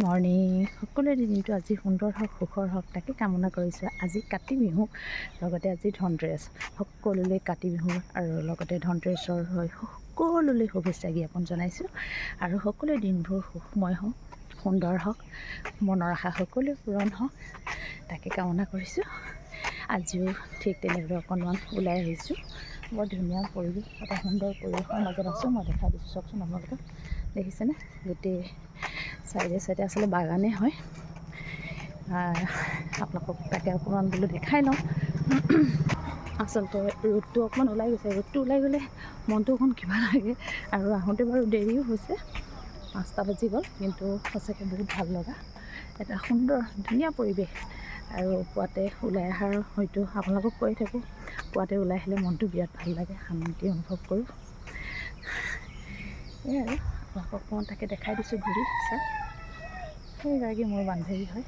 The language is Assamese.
মৰ্ণিং সকলোৰে দিনটো আজি সুন্দৰ হওক সুখৰ হওক তাকে কামনা কৰিছোঁ। আজি কাতি বিহু লগতে আজি ধনতেৰছ, সকলোলৈ কাতি বিহু আৰু লগতে ধনতেৰছৰ হৈ সকলোলৈ শুভেচ্ছা জ্ঞাপন জনাইছোঁ। আৰু সকলোৰে দিনবোৰ সুখময় হওক, সুন্দৰ হওক, মনৰ আশা সকলোৱে পূৰণ হওক তাকে কামনা কৰিছোঁ। আজিও ঠিক তেনেদৰে অকণমান ওলাই আহিছোঁ। বৰ ধুনীয়া পৰিৱেশ, এটা সুন্দৰ পৰিৱেশৰ মাজত আছোঁ। মই দেখাই দিছোঁ, চাওকচোন আপোনালোকে দেখিছেনে? গোটেই চাইডে চাইডে আচলতে বাগানেই হয়। আপোনালোকক তাকে অকণমান বোলো দেখাই লওঁ। আচলতে ৰ'দটো অকণমান ওলাই গৈছে, ৰ'দটো ওলাই গ'লে মনটো অকণ কিবা লাগে। আৰু আহোঁতে বাৰু দেৰিও হৈছে, 5টা বাজি গ'ল, কিন্তু সঁচাকৈ বহুত ভাল লগা এটা সুন্দৰ ধুনীয়া পৰিৱেশ। আৰু পুৱাতে ওলাই অহাৰ হয়তো আপোনালোকক কৈ থাকোঁ, পুৱাতে ওলাই আহিলে মনটো বিৰাট ভাল লাগে, শান্তি অনুভৱ কৰোঁ। এই আৰু আপোনালোকক অকণমান তাকে দেখাই দিছোঁ ঘূৰি চাই। সেইগৰাকী মোৰ বান্ধৱী হয়।